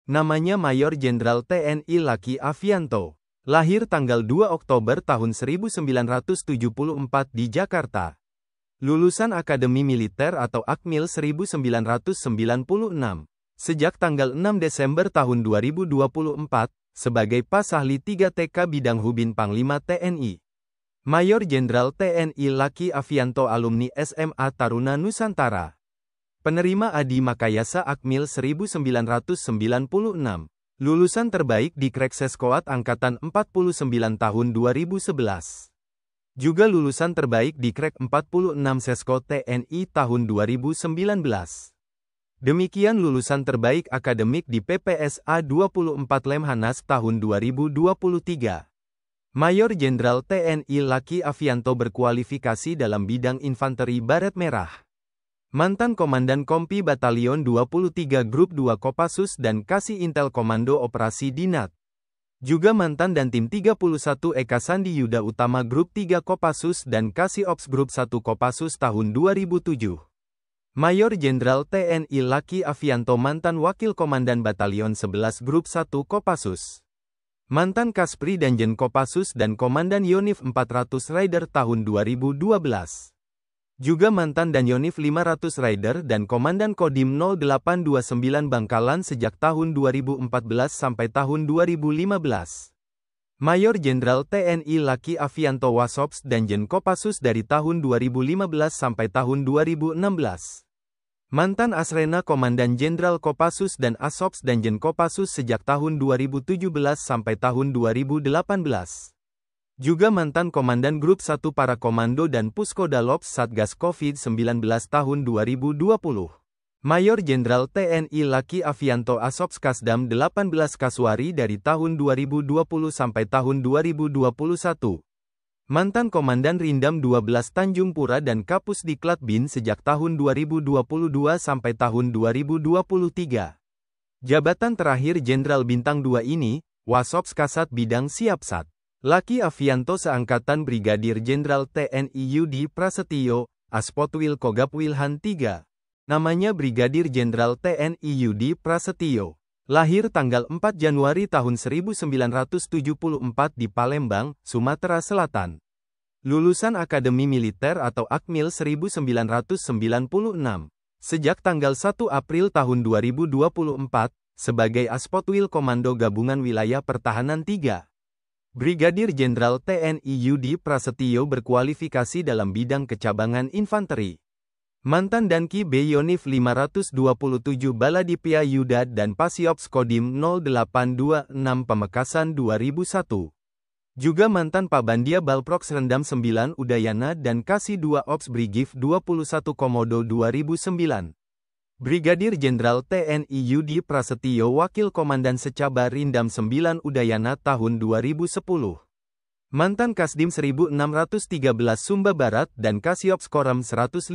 Namanya Mayor Jenderal TNI Laki Afianto. Lahir tanggal 2 Oktober tahun 1974 di Jakarta. Lulusan Akademi Militer atau Akmil 1996. Sejak tanggal 6 Desember tahun 2024, sebagai Pas Ahli 3 TK Bidang Hubin Panglima TNI. Mayor Jenderal TNI Laki Afianto alumni SMA Taruna Nusantara. Penerima Adi Makayasa Akmil 1996. Lulusan terbaik di Krekseskoat Angkatan 49 tahun 2011. Juga lulusan terbaik di Krek 46 Sesko TNI tahun 2019. Demikian lulusan terbaik akademik di PPSA 24 Lemhanas tahun 2023. Mayor Jenderal TNI Laki Afianto berkualifikasi dalam bidang infanteri Baret Merah. Mantan Komandan Kompi Batalion 23 Grup 2 Kopassus dan Kasih Intel Komando Operasi Dinat. Juga mantan dan tim 31 Eka Sandi Yuda Utama Grup 3 Kopassus dan Kasih Ops Grup 1 Kopassus tahun 2007. Mayor Jenderal TNI Laki Afianto mantan Wakil Komandan Batalion 11 Grup 1 Kopassus. Mantan Kaspri Danjen Kopassus dan Komandan Yonif 400 Rider tahun 2012. Juga mantan Danyonif 500 Rider dan Komandan Kodim 0829 Bangkalan sejak tahun 2014 sampai tahun 2015. Mayor Jenderal TNI Laki Afianto Wasops Danjen Kopassus dari tahun 2015 sampai tahun 2016. Mantan Asrena Komandan Jenderal Kopassus dan Asops Danjen Kopassus sejak tahun 2017 sampai tahun 2018. Juga mantan Komandan Grup 1 Para Komando dan Puskodalops Satgas COVID-19 tahun 2020. Mayor Jenderal TNI Laki Afianto Asops Kasdam 18 Kaswari dari tahun 2020 sampai tahun 2021. Mantan Komandan Rindam 12 Tanjung Pura dan Kapus Diklat Bin sejak tahun 2022 sampai tahun 2023. Jabatan terakhir Jenderal Bintang 2 ini, Wasops Kasat Bidang Siapsat. Laki Afianto seangkatan Brigadir Jenderal TNI Yudi Prasetyo, Aspotwil Kogab Wilhan 3. Namanya Brigadir Jenderal TNI Yudi Prasetyo. Lahir tanggal 4 Januari tahun 1974 di Palembang, Sumatera Selatan. Lulusan Akademi Militer atau Akmil 1996. Sejak tanggal 1 April tahun 2024, sebagai Aspotwil Komando Gabungan Wilayah Pertahanan 3. Brigadir Jenderal TNI Yudi Prasetyo berkualifikasi dalam bidang kecabangan infanteri. Mantan Danki B Yonif 527 Baladipia Yuda dan Pasiops Kodim 0826 Pamekasan 2001. Juga mantan Pabandia Balprox Rendam 9 Udayana dan Kasih 2 Ops Brigif 21 Komodo 2009. Brigadir Jenderal TNI Yudi Prasetyo Wakil Komandan Secabar Rindam 9 Udayana tahun 2010. Mantan Kasdim 1613 Sumba Barat dan Kasiops Koram 152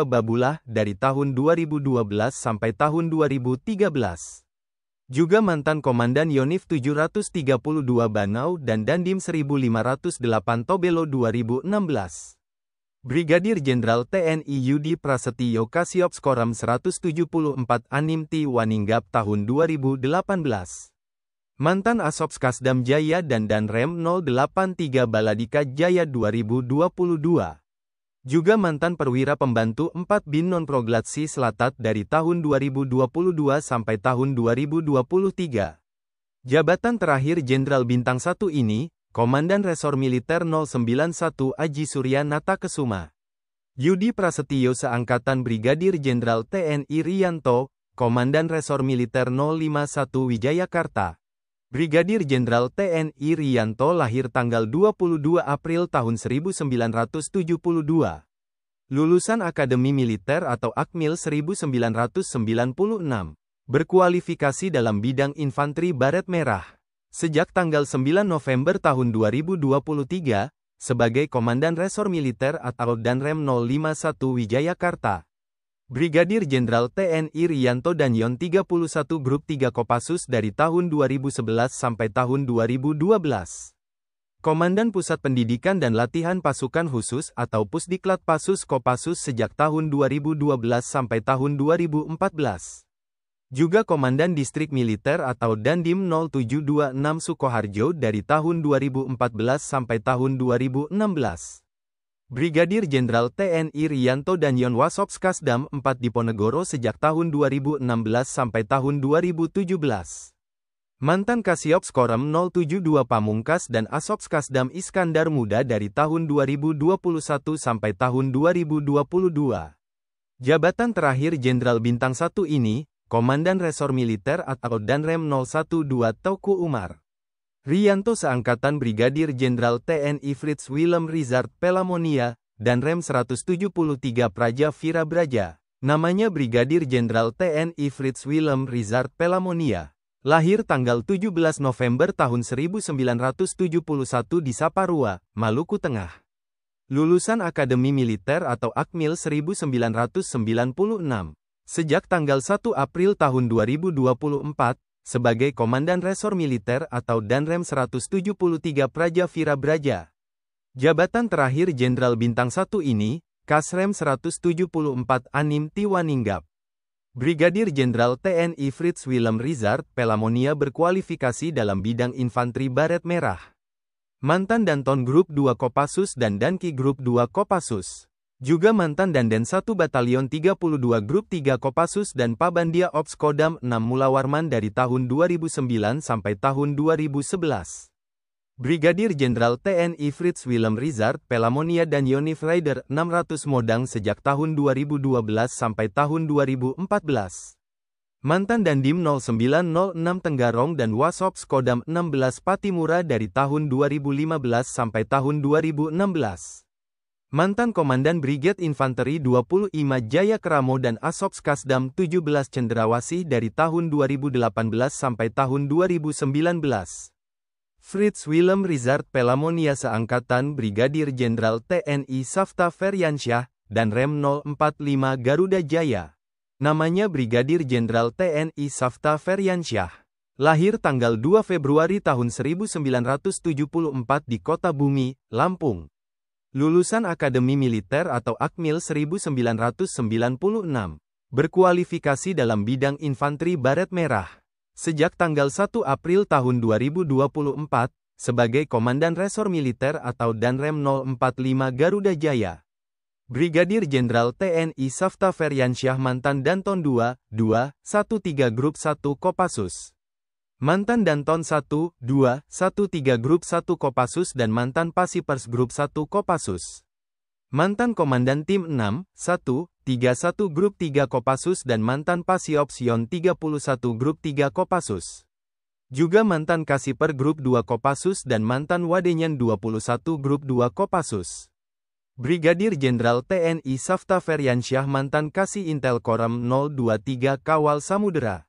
Babulah dari tahun 2012 sampai tahun 2013. Juga mantan Komandan Yonif 732 Banau dan Dandim 1508 Tobelo 2016. Brigadir Jenderal TNI Yudi Prasetyo Kasiops Koram 174 Animti Waninggap tahun 2018. Mantan Asops Kasdam Jaya dan Danrem 083 Baladika Jaya 2022. Juga mantan Perwira Pembantu 4 Bin Nonproglatsi Selatat dari tahun 2022 sampai tahun 2023. Jabatan terakhir Jenderal Bintang 1 ini, Komandan Resor Militer 091 Aji Surya Nata Kesuma. Yudi Prasetyo seangkatan Brigadir Jenderal TNI Riyanto, Komandan Resor Militer 051 Wijayakarta. Brigadir Jenderal TNI Riyanto lahir tanggal 22 April tahun 1972. Lulusan Akademi Militer atau Akmil 1996. Berkualifikasi dalam bidang infanteri Baret Merah. Sejak tanggal 9 November tahun 2023, sebagai Komandan Resor Militer atau Danrem 051 Wijayakarta. Brigadir Jenderal TNI Riyanto Danyon 31 Grup 3 Kopassus dari tahun 2011 sampai tahun 2012. Komandan Pusat Pendidikan dan Latihan Pasukan Khusus atau Pusdiklat Pasus Kopassus sejak tahun 2012 sampai tahun 2014. Juga Komandan Distrik Militer atau Dandim 0726 Sukoharjo dari tahun 2014 sampai tahun 2016. Brigadir Jenderal TNI Riyanto Danyon Wasopskasdam 4 Diponegoro sejak tahun 2016 sampai tahun 2017. Mantan Kasiops Korem 072 Pamungkas dan Asopskasdam Iskandar Muda dari tahun 2021 sampai tahun 2022. Jabatan terakhir Jenderal Bintang 1 ini, Komandan Resor Militer atau Danrem 012 Teuku Umar Riyanto seangkatan Brigadir Jenderal TNI Frits Willem Rizard Pelamonia, Danrem 173 Praja Vira Braja. Namanya Brigadir Jenderal TNI Frits Willem Rizard Pelamonia. Lahir tanggal 17 November tahun 1971 di Saparua, Maluku Tengah. Lulusan Akademi Militer atau Akmil 1996. Sejak tanggal 1 April tahun 2024, sebagai Komandan Resor Militer atau Danrem 173 Praja Vira Braja. Jabatan terakhir Jenderal Bintang 1 ini, Kasrem 174 Anim Tiwaninggap. Brigadir Jenderal TNI Frits Willem Rizard Pelamonia berkualifikasi dalam bidang infanteri baret merah. Mantan Danton Grup 2 Kopassus dan Danki Grup 2 Kopassus. Juga mantan Danden 1 Batalion 32 Grup 3 Kopassus dan Pabandia Ops Kodam 6 Mulawarman dari tahun 2009 sampai tahun 2011. Brigadir Jenderal TNI Frits Willem Rizard Pelamonia dan Yonif Raider 600 Modang sejak tahun 2012 sampai tahun 2014. Mantan Dandim 0906 Tenggarong dan Wasops Kodam 16 Patimura dari tahun 2015 sampai tahun 2016. Mantan Komandan Brigade Infanteri 20 Ima Jaya Keramo dan Asopskasdam 17 Cendrawasih dari tahun 2018 sampai tahun 2019. Frits Willem Rizard Pelamonia seangkatan Brigadir Jenderal TNI Safta Feryansyah, dan Rem 045 Garuda Jaya. Namanya Brigadir Jenderal TNI Safta Feryansyah. Lahir tanggal 2 Februari tahun 1974 di Kota Bumi, Lampung. Lulusan Akademi Militer atau Akmil 1996. Berkualifikasi dalam bidang infanteri baret merah. Sejak tanggal 1 April tahun 2024, sebagai Komandan Resor Militer atau Danrem 045 Garuda Jaya. Brigadir Jenderal TNI Safta Feryansyah mantan Danton 2, 13 Grup 1 Kopassus. Mantan Danton 1, 2, 13 Grup 1 Kopassus dan mantan Pasipers Grup 1 Kopassus. Mantan Komandan Tim 6, 1, 31 Grup 3 Kopassus dan mantan Pasiops Yon 31 Grup 3 Kopassus. Juga mantan Kasiper Grup 2 Kopassus dan mantan Wadenyan 21 Grup 2 Kopassus. Brigadir Jenderal TNI Safta Feryansyah mantan Kasih Intel Korem 023 Kawal Samudera.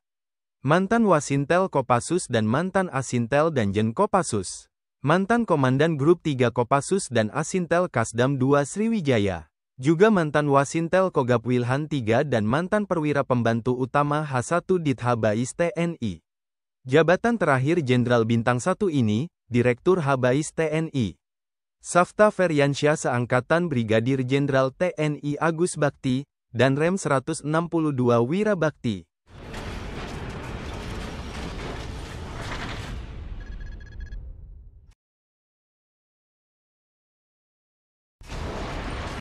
Mantan Wasintel Kopassus dan mantan Asintel Danjen Kopassus. Mantan Komandan Grup 3 Kopassus dan Asintel Kasdam 2 Sriwijaya. Juga mantan Wasintel Kogab Wilhan 3 dan mantan Perwira Pembantu Utama H1 Dithabais TNI. Jabatan terakhir Jenderal Bintang 1 ini, Direktur Habais TNI. Safta Feryansyah seangkatan Brigadir Jenderal TNI Agus Bakti, dan Rem 162 Wira Bakti.